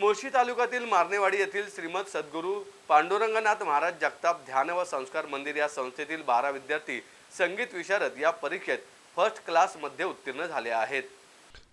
मुळशी तालुक्यातील मारणेवाडी येथील श्रीमद सद्गुरू पांडुरंगनाथ महाराज जगताप ध्यान व संस्कार मंदिर या संस्थेतील 12 विद्यार्थी संगीत विशारद या परीक्षेत फर्स्ट क्लास मध्ये उत्तीर्ण झाले आहेत।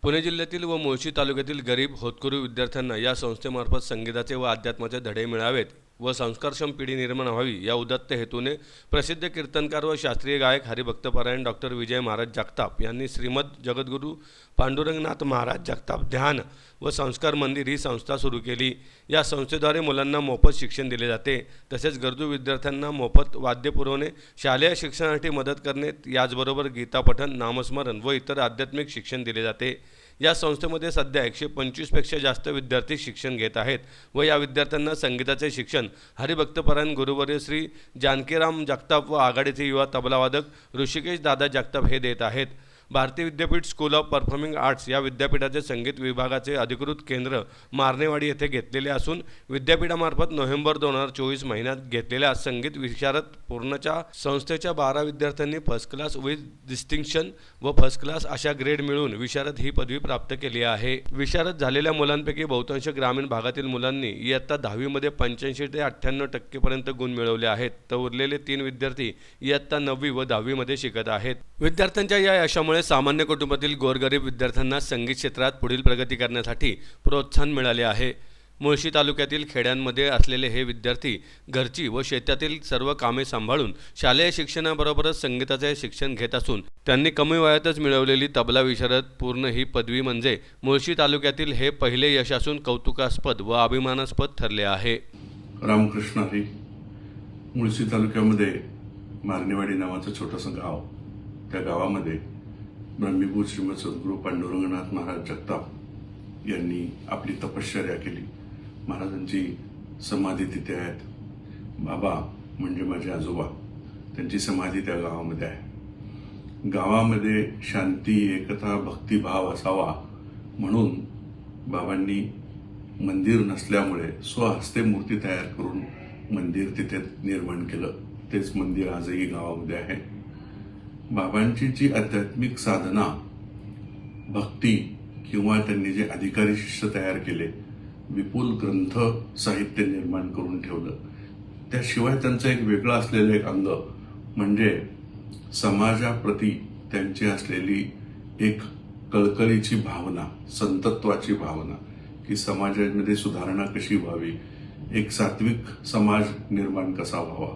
पुणे जिल्ह्यातील व मुळशी तालुक्यातील गरीब होतकरू विद्यार्थ्यांना या संस्थेमार्फत संगीताचे व अध्यात्माचे धडे मिळावेत व संस्कारक्षम पिढी निर्माण व्हावी या उदात्त हेतूने प्रसिद्ध कीर्तनकार व शास्त्रीय गायक हरिभक्तपरायण डॉक्टर विजय महाराज जगताप यांनी श्रीमद जगद्गुरू पांडुरंगनाथ महाराज जगताप ध्यान व संस्कार मंदिर ही संस्था सुरू केली। या संस्थेद्वारे मुलांना मोफत शिक्षण दिले जाते, तसेच गरजू विद्यार्थ्यांना मोफत वाद्य पुरवणे, शालेय शिक्षणासाठी मदत करणे, याचबरोबर गीतापठण, नामस्मरण व इतर आध्यात्मिक शिक्षण दिले जाते। या संस्थेमध्ये सध्या 125 पेक्षा जास्त विद्यार्थी शिक्षण घेत आहेत व या विद्यार्थ्यांना संगीताचे शिक्षण हरिभक्तपरायण गुरुवर्य श्री जानकीराम जगताप व आघाडीचे युवा तबलावादक ऋषिकेश दादा जगताप हे देत आहेत। भारतीय विद्यापीठ स्कूल ऑफ परफॉर्मिंग आर्ट्स या विद्यापीठाचे संगीत विभागाचे अधिकृत केंद्र मारणेवाडी येथे घेतलेले असून विद्यापीठामार्फत नोव्हेंबर 2024 महिन्यात घेतलेल्या संगीत विशारद पूर्णच्या संस्थेच्या 12 विद्यार्थ्यांनी फर्स्ट क्लास विथ डिस्टिंक्शन व फर्स्ट क्लास अशा ग्रेड मिळवून विशारद ही पदवी प्राप्त केली आहे। विशारद झालेल्या मुलांपैकी बहुतांश ग्रामीण भागातील मुलांनी इयत्ता 10वी मध्ये 85 ते 98% पर्यंत गुण मिळवले आहेत, तर उरलेले 3 विद्यार्थी इयत्ता 9वी व 10वी मध्ये शिकत आहेत। विद्यार्थ्यांच्या या यशामुळे सामान्य कुटुंबातील गोरगरीब विद्यार्थ्यांना संगीत क्षेत्रात पुढील प्रगती करण्यासाठी प्रोत्साहन मिळाले आहे। मुळशी तालुक्यातील खेड्यांमध्ये असलेले हे विद्यार्थी घरची व शेतातील सर्व कामे सांभाळून शालेय शिक्षणाबरोबरच संगीताचे शिक्षण घेत असून त्यांनी कमी वयातच मिळवलेली तबला विशारद पूर्ण ही पदवी म्हणजे मुळशी तालुक्यातील हे पहिले यश असून कौतुकास्पद व अभिमानास्पद ठरले आहे। रामकृष्ण हरी। मुळशी तालुक्यामध्ये मारणेवाडी नावाचं छोटंसं गाव, त्या गावामध्ये ब्रह्मीभूत श्रीमद सद्गुरू पांडुरंगनाथ महाराज जगताप यांनी आपली तपश्चर्या केली। महाराजांची समाधी तिथे आहेत। बाबा म्हणजे माझे आजोबा, त्यांची समाधी त्या गावामध्ये आहे। गावामध्ये शांती, एकता, भक्तिभाव असावा म्हणून बाबांनी मंदिर नसल्यामुळे स्वहस्ते मूर्ती तयार करून मंदिर तिथे निर्माण केलं। तेच मंदिर आजही गावामध्ये आहे। बाबांची जी आध्यात्मिक साधना, भक्ती किंवा त्यांनी जे अधिकारी शिष्य तयार केले, विपुल ग्रंथ साहित्य निर्माण करून ठेवलं, त्याशिवाय त्यांचं एक वेगळं असलेलं एक अंग म्हणजे समाजाप्रती त्यांची असलेली एक कळकळीची भावना, संतत्वाची भावना की समाजामध्ये सुधारणा कशी व्हावी, एक सात्विक समाज निर्माण कसा व्हावा,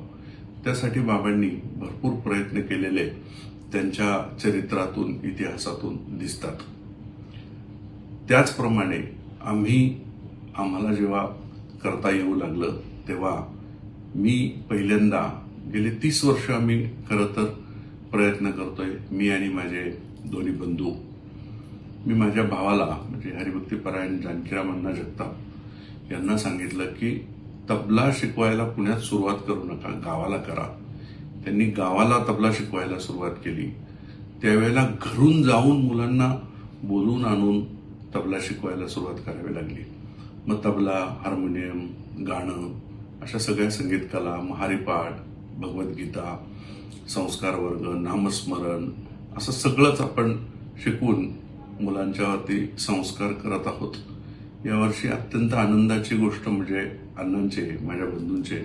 त्यासाठी बाबांनी भरपूर प्रयत्न केलेले त्यांच्या चरित्रातून, इतिहासातून दिसतात। त्याचप्रमाणे आम्हाला जेव्हा करता येऊ लागलं तेव्हा मी पहिल्यांदा गेले 30 वर्ष आम्ही खरं तर प्रयत्न करतोय, मी आणि माझे दोन्ही बंधू। मी माझ्या भावाला म्हणजे हरिभक्तपरायण जानकीरामांना जगताप यांना सांगितलं की तबला शिकवायला पुण्यात सुरुवात करू नका, गावाला करा। त्यांनी गावाला तबला शिकवायला सुरुवात केली। त्यावेळेला घरून जाऊन मुलांना बोलून आणून तबला शिकवायला सुरुवात करावी लागली। मग तबला, हार्मोनियम, गाणं अशा सगळ्या संगीत कला, महारिपाठ, भगवद्गीता, संस्कार वर्ग, नामस्मरण असं सगळंच आपण शिकवून मुलांच्यावरती संस्कार करत आहोत। यावर्षी अत्यंत आनंदाची गोष्ट म्हणजे अण्णांचे, माझ्या बंधूंचे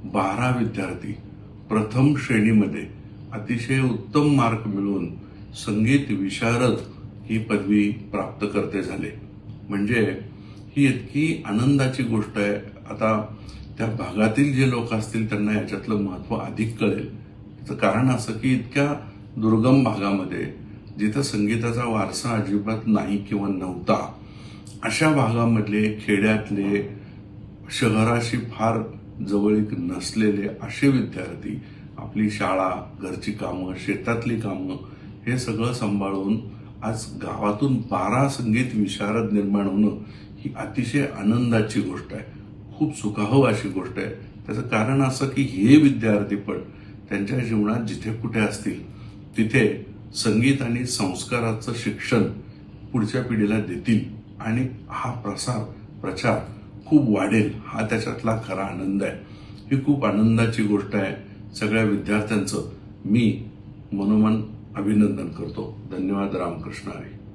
12 विद्यार्थी प्रथम श्रेणीमध्ये अतिशय उत्तम मार्क मिळवून संगीत विशारद ही पदवी प्राप्त करते झाले। म्हणजे ही इतकी आनंदाची गोष्ट आहे। आता त्या भागातील जे लोक असतील त्यांना याच्यातलं महत्त्व अधिक कळेल। त्याचं कारण असं की इतक्या दुर्गम भागामध्ये जिथं संगीताचा वारसा अजिबात नाही किंवा नव्हता, अशा भागामधले, खेड्यातले, शहराशी फार जवळीक नसलेले असे विद्यार्थी आपली शाळा, घरची कामं, शेतातली कामं हे सगळं सांभाळून आज गावातून 12 संगीत विशारद निर्माण होणं ही अतिशय आनंदाची गोष्ट आहे, खूप सुखावह अशी गोष्ट आहे। त्याचं कारण असं की हे विद्यार्थी पण त्यांच्या जीवनात जिथे कुठे असतील तिथे संगीत आणि संस्काराचं शिक्षण पुढच्या पिढीला देतील आणि हा प्रचार खूप वाढेल, हा त्याच्यातला खरा आनंद आहे। ही खूप आनंदाची गोष्ट आहे। सगळ्या विद्यार्थ्यांचं मी मनोमन अभिनंदन करतो। धन्यवाद। रामकृष्ण हरी।